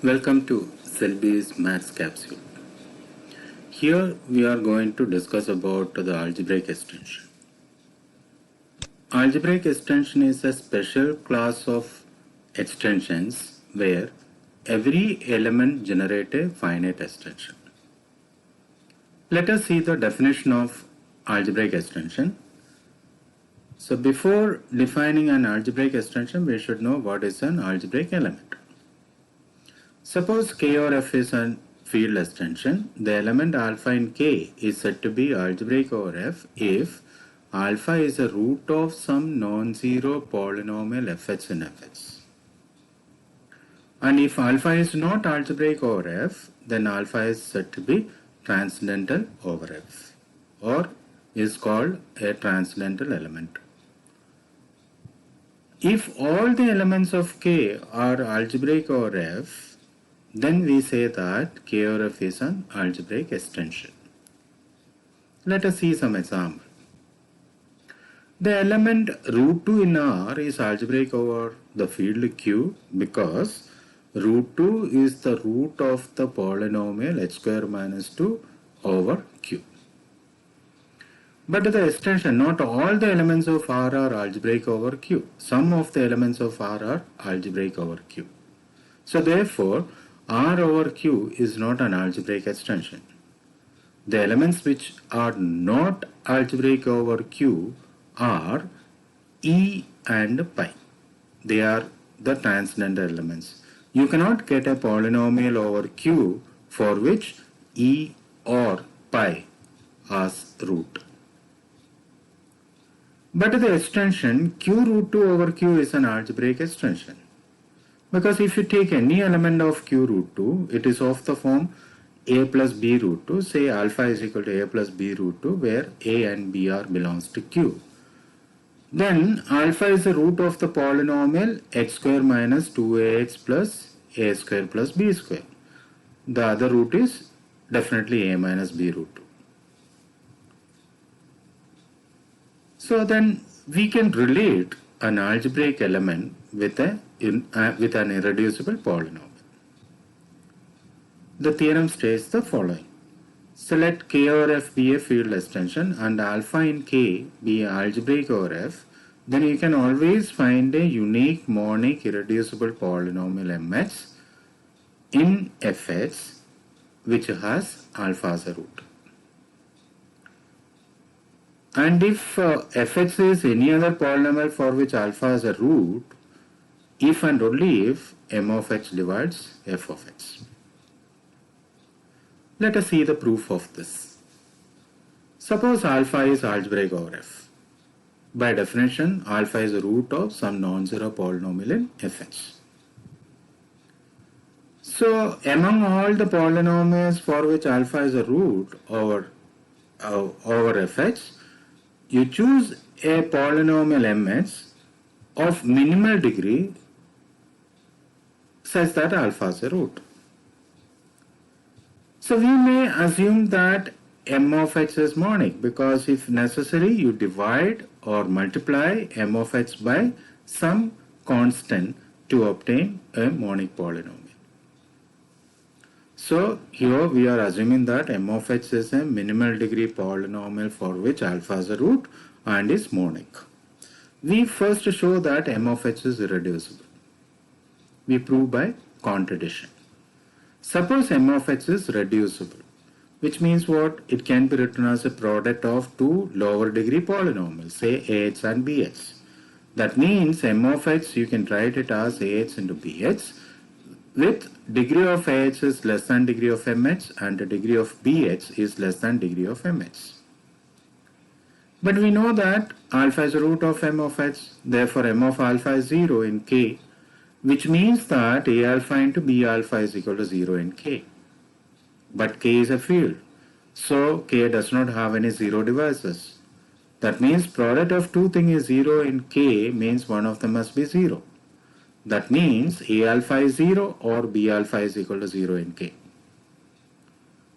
Welcome to Selby's Maths Capsule. Here we are going to discuss about the algebraic extension. Algebraic extension is a special class of extensions where every element generates a finite extension. Let us see the definition of algebraic extension. So before defining an algebraic extension, we should know what is an algebraic element. Suppose K or F is a field extension. The element alpha in K is said to be algebraic over F if alpha is a root of some non-zero polynomial fx in fx. And if alpha is not algebraic over F, then alpha is said to be transcendental over F or is called a transcendental element. If all the elements of K are algebraic over F, then we say that K or F is an algebraic extension. Let us see some example. The element root 2 in R is algebraic over the field Q because root 2 is the root of the polynomial h square minus 2 over Q. But the extension, not all the elements of R are algebraic over Q. Some of the elements of R are algebraic over Q. So therefore, R over Q is not an algebraic extension. The elements which are not algebraic over Q are E and pi. They are the transcendental elements. You cannot get a polynomial over Q for which E or pi as root. But the extension Q root 2 over Q is an algebraic extension. Because if you take any element of Q root 2, it is of the form A plus B root 2. Say alpha is equal to A plus B root 2 where A and B are belongs to Q. Then alpha is the root of the polynomial x square minus 2ax plus A square plus B square. The other root is definitely A minus B root 2. So then we can relate an algebraic element with an irreducible polynomial. The theorem states the following. So let K or F be a field extension and alpha in K be algebraic over F, then you can always find a unique monic irreducible polynomial mx in fx which has alpha as a root. And if fx is any other polynomial for which alpha is a root, if and only if m of x divides f of x. Let us see the proof of this. Suppose alpha is algebraic over f. By definition, alpha is a root of some non-zero polynomial in fx. So among all the polynomials for which alpha is a root over fx, you choose a polynomial mx of minimal degree such that alpha is a root. So we may assume that m of x is monic because if necessary you divide or multiply m of x by some constant to obtain a monic polynomial. So here we are assuming that m of x is a minimal degree polynomial for which alpha is a root and is monic. We first show that m of x is irreducible. We prove by contradiction. Suppose m of x is reducible, which means what? It can be written as a product of two lower degree polynomials, say ax and bx. That means m of x you can write it as ax into bx with degree of ax is less than degree of mx and the degree of bx is less than degree of mx. But we know that alpha is a root of m of x, therefore m of alpha is 0 in K, which means that A alpha into B alpha is equal to 0 in K. But K is a field, so K does not have any zero divisors. That means product of two things is 0 in K means one of them must be 0. That means A alpha is 0 or B alpha is equal to 0 in K.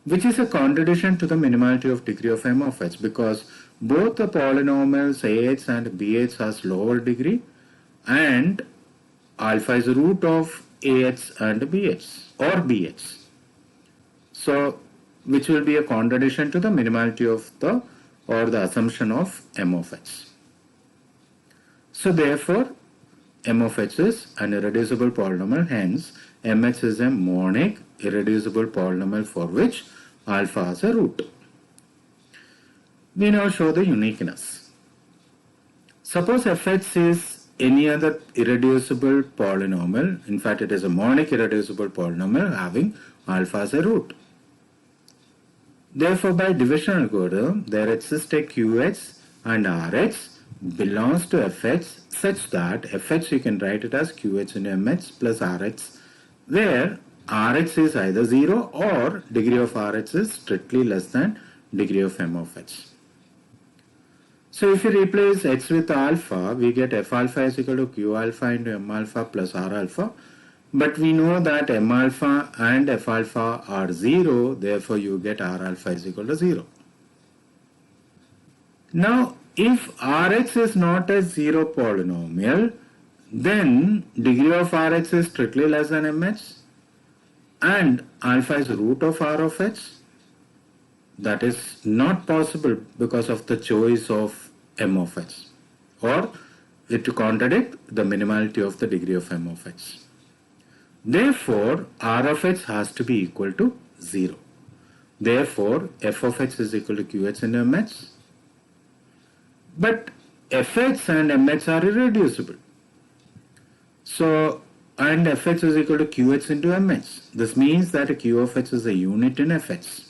Which is a contradiction to the minimality of degree of m of x because both the polynomials ax and bx has lower degree and alpha is the root of AH and BH or BH. So, which will be a contradiction to the minimality of the or the assumption of M of h. So, therefore, M of h is an irreducible polynomial, hence mh is a monic irreducible polynomial for which alpha has a root. We now show the uniqueness. Suppose fx is any other irreducible polynomial, in fact it is a monic irreducible polynomial having alpha as a root. Therefore, by division algorithm, there exists a QH and RH belongs to fh such that fh you can write it as QH into MH plus RH, where RH is either 0 or degree of RH is strictly less than degree of M of h. So if you replace h with alpha, we get f alpha is equal to q alpha into m alpha plus r alpha. But we know that m alpha and f alpha are 0, therefore you get r alpha is equal to 0. Now, if Rx is not a 0 polynomial, then degree of Rx is strictly less than mh and alpha is root of r of h. That is not possible because of the choice of m of h, or it to contradict the minimality of the degree of m of h. Therefore, r of h has to be equal to 0. Therefore, f of h is equal to qh into mh. But fh and mh are irreducible. So, and fh is equal to qh into mh. This means that q of h is a unit in fh.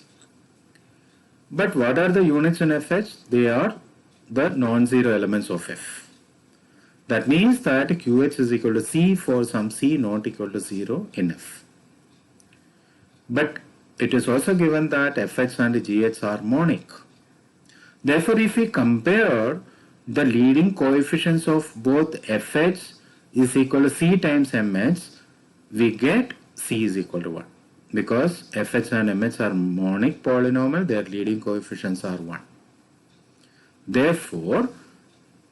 But what are the units in fh? They are the non-zero elements of f. That means that qh is equal to c for some c not equal to 0 in f. But it is also given that fh and gh are monic. Therefore, if we compare the leading coefficients of both fh is equal to c times mh, we get c is equal to 1. Because fh and mh are monic polynomial, their leading coefficients are 1. Therefore,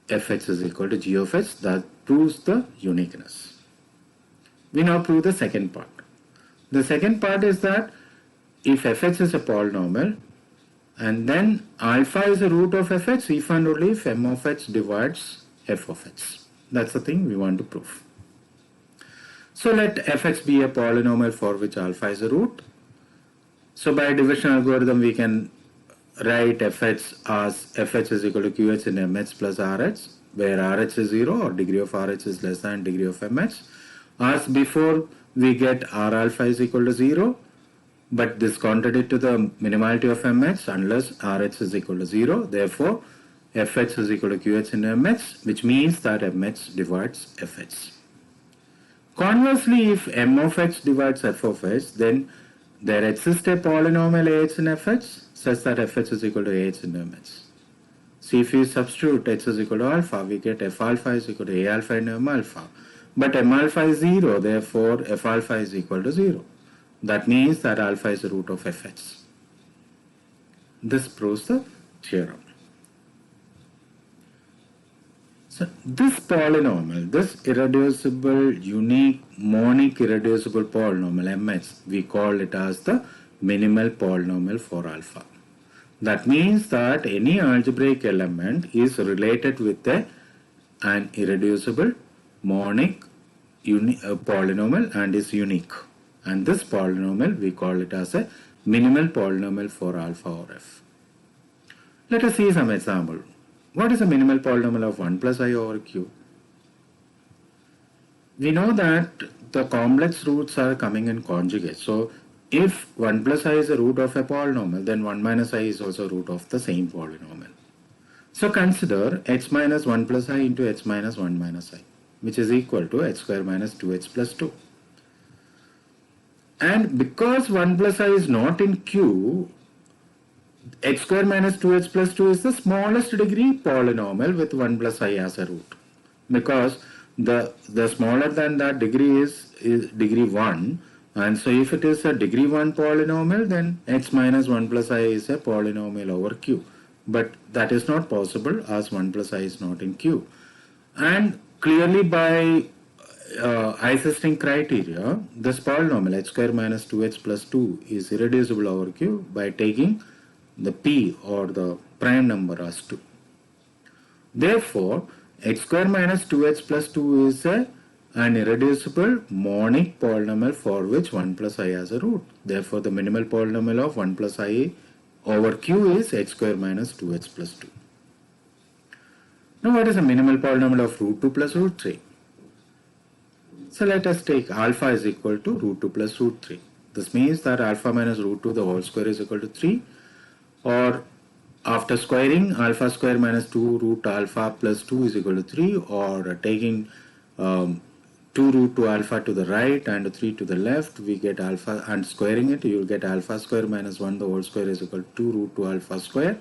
fh is equal to g of h. That proves the uniqueness. We now prove the second part. The second part is that if fh is a polynomial and then alpha is a root of fh if and only if m of h divides f of h. That's the thing we want to prove. So let fx be a polynomial for which alpha is a root. So by division algorithm we can write fh as fh is equal to qh in mh plus rh, where rh is 0 or degree of rh is less than degree of mh. As before, we get r alpha is equal to 0, but this contradicts to the minimality of mh unless rh is equal to 0. Therefore, fh is equal to qh in mh, which means that mh divides fh. Conversely, if m of h divides f of h, then there exists a polynomial ah in fh such that fh is equal to ah in mh. See, if we substitute h is equal to alpha, we get f alpha is equal to a alpha into m alpha. But m alpha is 0, therefore f alpha is equal to 0. That means that alpha is the root of fh. This proves the theorem. So this polynomial, this irreducible, unique, monic irreducible polynomial mh, we call it as the minimal polynomial for alpha. That means that any algebraic element is related with an irreducible, monic polynomial and is unique. And this polynomial we call it as a minimal polynomial for alpha or f. Let us see some example. What is a minimal polynomial of 1 plus I over q? We know that the complex roots are coming in conjugate. So if 1 plus I is a root of a polynomial, then 1 minus I is also root of the same polynomial. So consider h minus 1 plus I into h minus 1 minus I, which is equal to h square minus 2h plus 2. And because 1 plus I is not in Q, h square minus 2h plus 2 is the smallest degree polynomial with 1 plus I as a root. Because the smaller than that degree is degree 1. And so if it is a degree 1 polynomial, then h minus 1 plus I is a polynomial over Q. But that is not possible as 1 plus I is not in Q. And clearly by existing criteria, this polynomial h square minus 2h plus 2 is irreducible over Q by taking the p or the prime number as 2. Therefore, x square minus 2h plus 2 is an irreducible monic polynomial for which 1 plus I has a root. Therefore, the minimal polynomial of 1 plus I over Q is h square minus 2h plus 2. Now, what is the minimal polynomial of root 2 plus root 3? So let us take alpha is equal to root 2 plus root 3. This means that alpha minus root 2 the whole square is equal to 3, or after squaring alpha square minus 2 root alpha plus 2 is equal to 3, or taking 2 root 2 alpha to the right and 3 to the left, we get alpha, and squaring it you will get alpha square minus 1 the whole square is equal to 2 root 2 alpha square.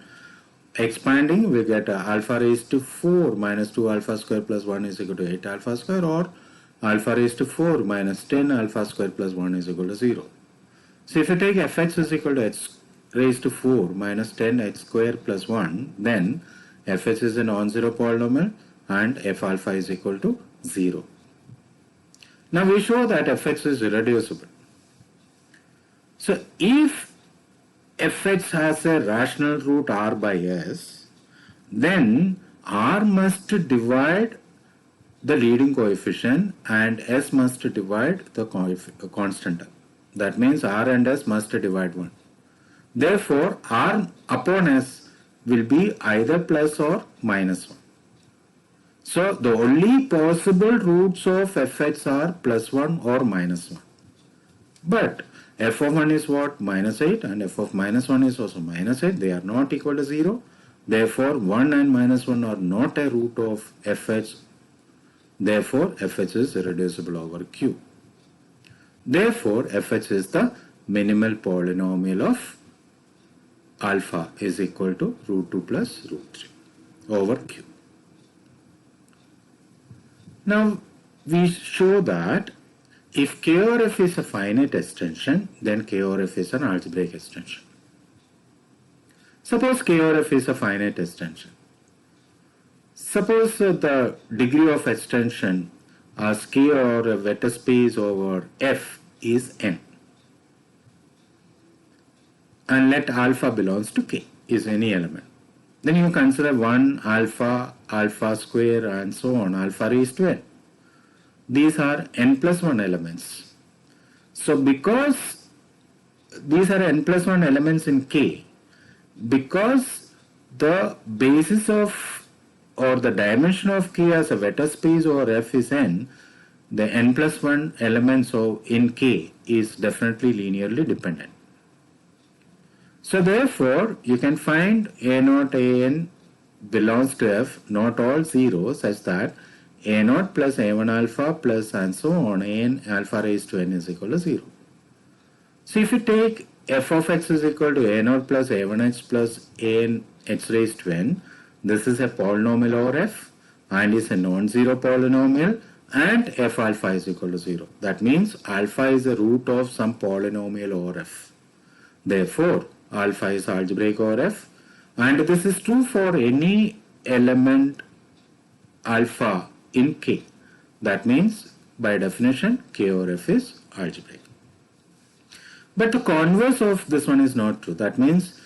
Expanding we get alpha raised to 4 minus 2 alpha square plus 1 is equal to 8 alpha square, or alpha raised to 4 minus 10 alpha square plus 1 is equal to 0. So if you take fx is equal to h raised to 4 minus 10 h square plus 1, then fh is a non-zero polynomial and f alpha is equal to 0. Now we show that fx is irreducible. So if fx has a rational root r by s, then r must divide the leading coefficient and s must divide the constant. That means r and s must divide 1. Therefore, r upon s will be either plus or minus 1. So, the only possible roots of fx are plus 1 or minus 1. But f of 1 is what? Minus 8, and f of minus 1 is also minus 8. They are not equal to 0. Therefore, 1 and minus 1 are not a root of fh. Therefore, fh is irreducible over Q. Therefore, fh is the minimal polynomial of alpha is equal to root 2 plus root 3 over Q. Now, we show that if K or F is a finite extension, then K or F is an algebraic extension. Suppose K or F is a finite extension. Suppose the degree of extension as K or a vector space over F is n, and let alpha belongs to K is any element. Then you consider 1 alpha, alpha square and so on, alpha raised to n. These are n plus 1 elements. So because these are n plus 1 elements in K, because the basis of or the dimension of K as a vector space over F is n, the n plus 1 elements of in K is definitely linearly dependent. So therefore, you can find A naught An belongs to F, not all 0, such that A naught plus A1 alpha plus and so on, An alpha raised to n is equal to 0. So if you take f of x is equal to A naught plus A1h plus An h raised to n, this is a polynomial over F and is a non-zero polynomial, and f alpha is equal to 0. That means alpha is the root of some polynomial over F. Therefore, alpha is algebraic over F, and this is true for any element alpha in K. That means by definition K over F is algebraic. But the converse of this one is not true. That means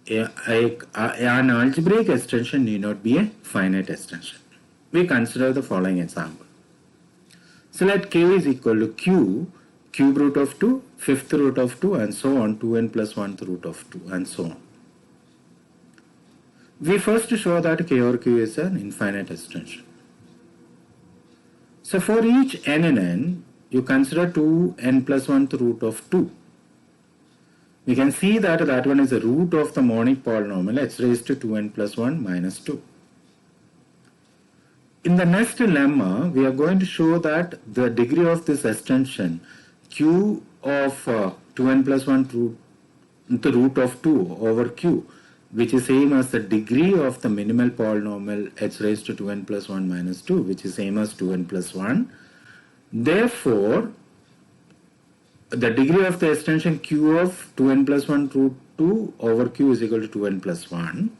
an algebraic extension need not be a finite extension. We consider the following example. So let K is equal to Q, cube root of 2, fifth root of 2 and so on, 2n plus 1th root of 2 and so on. We first show that K over Q is an infinite extension. So for each n in n, you consider 2n plus 1th root of 2. We can see that that one is the root of the monic polynomial h raised to 2n plus 1 minus 2. In the next lemma, we are going to show that the degree of this extension q of 2n plus 1 root, the root of 2 over q, which is same as the degree of the minimal polynomial h raised to 2n plus 1 minus 2, which is same as 2n plus 1. Therefore, the degree of the extension q of 2n plus 1 root 2 over q is equal to 2n plus 1.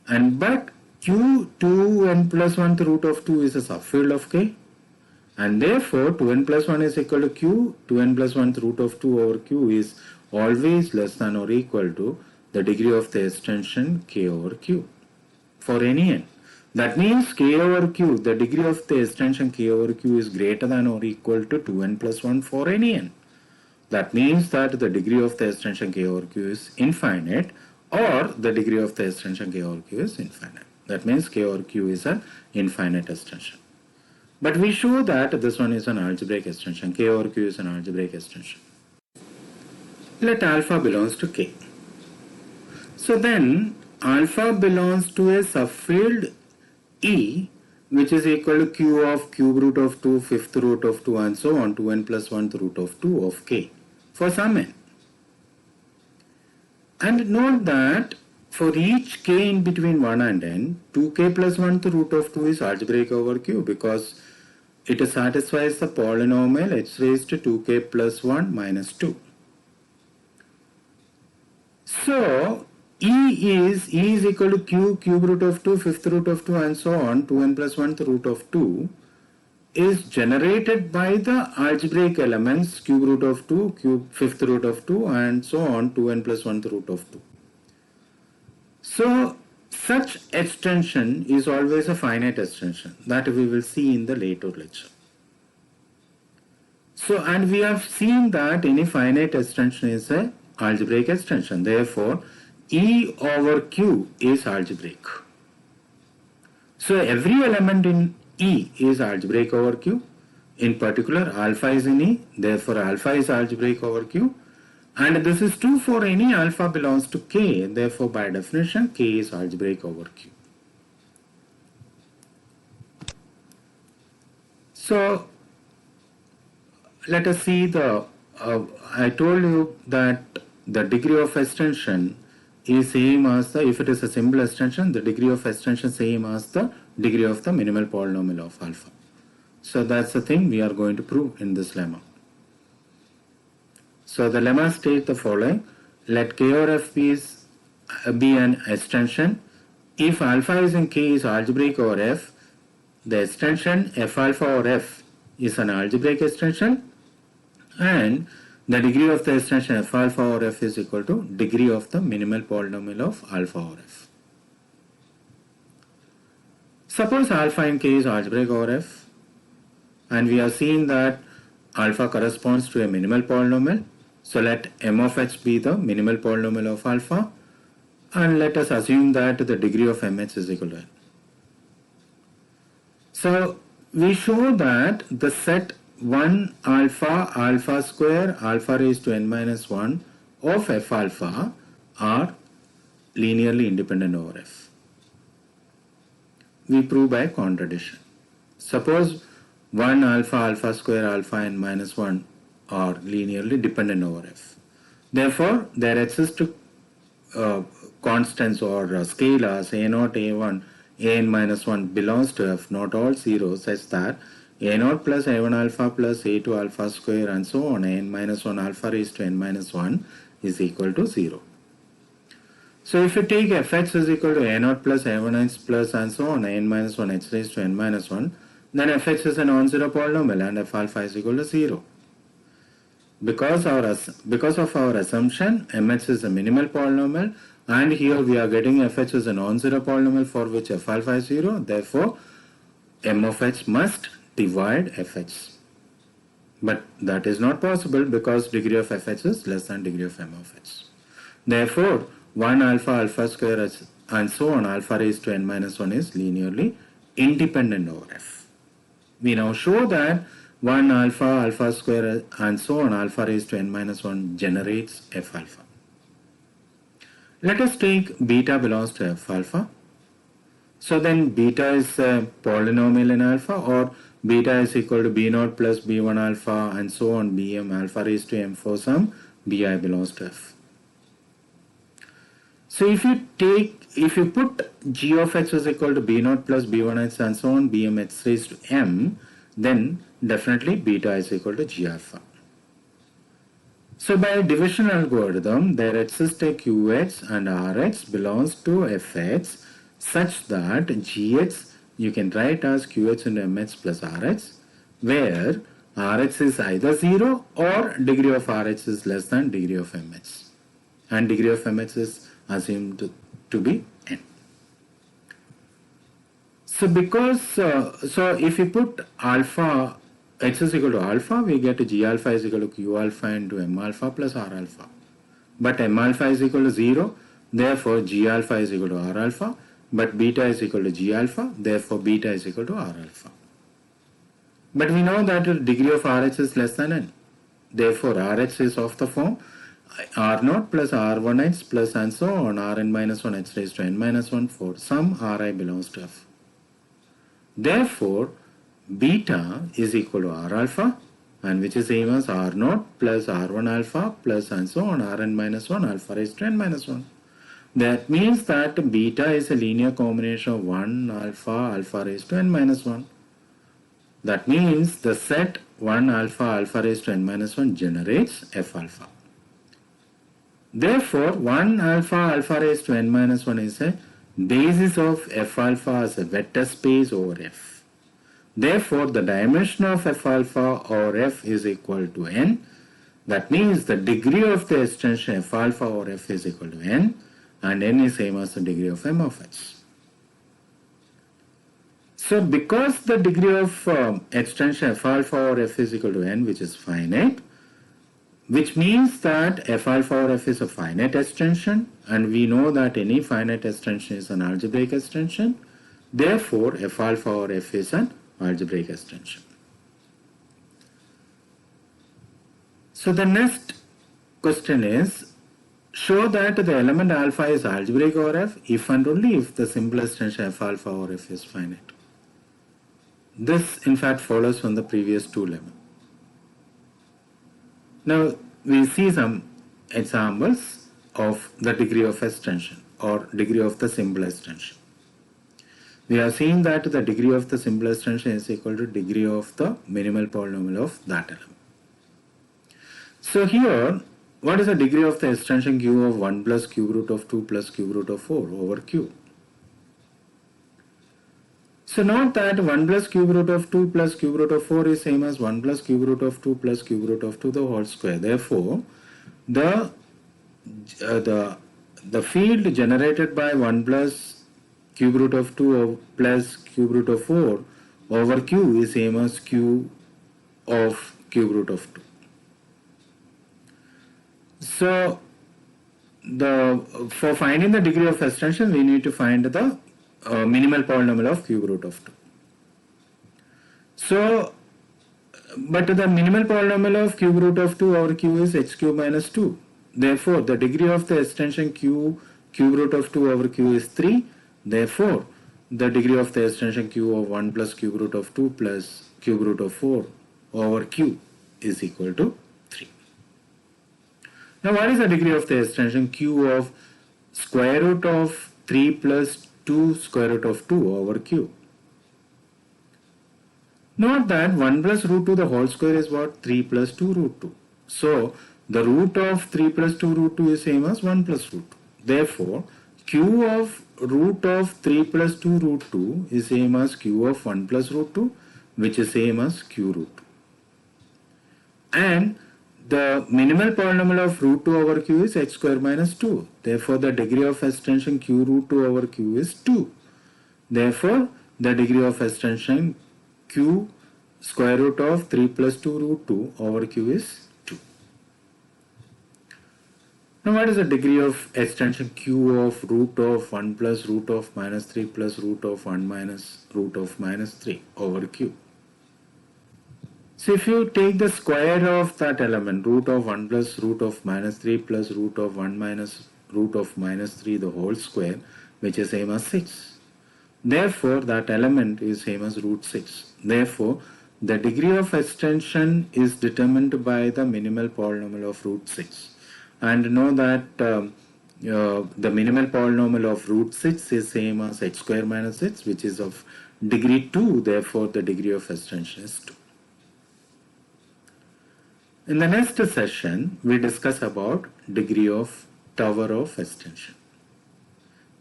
And but q 2n plus 1 root of 2 is a subfield of K. And therefore 2n plus 1 is equal to q. 2n plus 1 root of 2 over q is always less than or equal to the degree of the extension k over q for any n. That means k over q, the degree of the extension k over q is greater than or equal to 2n plus 1 for any n. That means that the degree of the extension k over q is infinite, or the degree of the extension k over q is infinite. That means k over q is an infinite extension. But we show that this one is an algebraic extension. K over q is an algebraic extension. Let alpha belongs to k. So then alpha belongs to a subfield E, which is equal to q of cube root of 2, fifth root of 2 and so on, 2n plus 1 root of 2 of k for some n. And note that for each k in between 1 and n, 2k plus 1 root of 2 is algebraic over q because it satisfies the polynomial h raised to 2k plus 1 minus 2. So E is equal to q cube root of 2, fifth root of 2 and so on, 2n plus 1 root of 2 is generated by the algebraic elements cube root of 2, cube fifth root of 2 and so on, 2n plus 1 root of 2. So such extension is always a finite extension that we will see in the later lecture. So, and we have seen that any finite extension is a algebraic extension. Therefore, E over Q is algebraic. So every element in E is algebraic over Q. In particular, alpha is in E, therefore alpha is algebraic over Q. And this is true for any alpha belongs to K, therefore by definition K is algebraic over Q. So let us see I told you that the degree of extension is same as if it is a simple extension, the degree of extension same as the degree of the minimal polynomial of alpha. So that's the thing we are going to prove in this lemma. So the lemma states the following: let K over F be an extension. If alpha is in K is algebraic over F, the extension F alpha over F is an algebraic extension, and the degree of the extension F alpha over F is equal to degree of the minimal polynomial of alpha over F. Suppose alpha in K is algebraic over F, and we have seen that alpha corresponds to a minimal polynomial. So let m of x be the minimal polynomial of alpha, and let us assume that the degree of mx is equal to n. So we show that the set 1 alpha, alpha square, alpha raised to n minus 1 of f alpha are linearly independent over f. We prove by contradiction. Suppose 1 alpha, alpha square, alpha n minus 1 are linearly dependent over f. Therefore, there exist constants or scalars a0, a1, an minus 1 belongs to f, not all zeros, such that a0 plus a1 alpha plus a2 alpha square and so on, n minus 1 alpha raised to n minus 1 is equal to 0. So if you take fx is equal to a0 plus a1x plus and so on, n minus 1 x raised to n minus 1, then fx is a non-zero polynomial and f alpha is equal to 0. Because of our assumption mx is a minimal polynomial, and here we are getting fx is a non-zero polynomial for which f alpha is 0, therefore m of x must divide fx. But that is not possible because degree of fx is less than degree of m of x. Therefore 1 alpha, alpha square and so on alpha raised to n minus 1 is linearly independent over f. We now show that 1 alpha, alpha square and so on alpha raised to n minus 1 generates f alpha. Let us take beta belongs to f alpha. So then beta is a polynomial in alpha, or beta is equal to b0 plus b1 alpha and so on bm alpha raised to m for some bi belongs to f. So if you put g of x is equal to b0 plus b1x and so on bm x raised to m, then definitely beta is equal to g alpha. So by division algorithm, there exists a qx and rx belongs to fx such that gx you can write as qx into mx plus rx, where RH is either 0 or degree of RH is less than degree of MH, and degree of MH is assumed to be n. So so if we put alpha x is equal to alpha, we get G alpha is equal to Q alpha into M alpha plus R alpha. But M alpha is equal to 0, therefore G alpha is equal to R alpha, but beta is equal to G alpha, therefore beta is equal to R alpha. But we know that the degree of RH is less than n. Therefore RH is of the form R0 plus R1h plus and so on Rn minus 1 h raised to n minus 1 for some Ri belongs to F. Therefore beta is equal to R alpha, and which is same as R0 plus R1 alpha plus and so on Rn minus 1 alpha raised to n minus 1. That means that beta is a linear combination of 1 alpha alpha raised to n minus 1. That means the set 1 alpha alpha raised to n minus 1 generates F alpha. Therefore 1 alpha alpha raised to n minus 1 is a basis of F alpha as a vector space over F. Therefore the dimension of F alpha over F is equal to n. That means the degree of the extension F alpha over F is equal to n, and n is same as the degree of M of H. So because the degree of extension F alpha over F is equal to n, which is finite, which means that F alpha over F is a finite extension, and we know that any finite extension is an algebraic extension. Therefore F alpha over F is an algebraic extension. So the next question is, show that the element alpha is algebraic over F if and only if the simple extension F alpha over F is finite. This in fact follows from the previous two lemmas. Now we see some examples of the degree of extension or degree of the simple extension. We have seen that the degree of the simple extension is equal to degree of the minimal polynomial of that element. So here, what is the degree of the extension Q of 1 plus cube root of 2 plus cube root of 4 over Q? So note that 1 plus cube root of 2 plus cube root of 4 is same as 1 plus cube root of 2 plus cube root of 2 the whole square. Therefore, the field generated by 1 plus cube root of 2 plus cube root of 4 over Q is same as Q of cube root of 2. So for finding the degree of extension, we need to find the minimal polynomial of cube root of 2. So, but the minimal polynomial of cube root of 2 over Q is h cube minus 2. Therefore, the degree of the extension cube root of 2 over Q is 3. Therefore, the degree of the extension Q of 1 plus cube root of 2 plus cube root of 4 over Q is equal to 3. Now, what is the degree of the extension Q of square root of 3 plus 2 square root of 2 over Q? Note that 1 plus root 2 the whole square is what? 3 plus 2 root 2. So, the root of 3 plus 2 root 2 is same as 1 plus root 2. Therefore, Q of root of 3 plus 2 root 2 is same as Q of 1 plus root 2, which is same as Q root 2. And the minimal polynomial of root 2 over Q is h square minus 2. Therefore, the degree of extension Q root 2 over Q is 2. Therefore, the degree of extension Q square root of 3 plus 2 root 2 over Q is 2. Now, what is the degree of extension Q of root of 1 plus root of minus 3 plus root of 1 minus root of minus 3 over Q? So if you take the square of that element, root of 1 plus root of minus 3 plus root of 1 minus root of minus 3 the whole square, which is same as 6. Therefore, that element is same as root 6. Therefore, the degree of extension is determined by the minimal polynomial of root 6. And know that the minimal polynomial of root 6 is same as h square minus 6, which is of degree 2. Therefore, the degree of extension is 2. In the next session, we discuss about degree of tower of extension.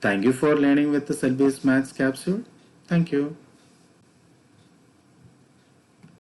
Thank you for learning with the cell-based maths capsule. Thank you.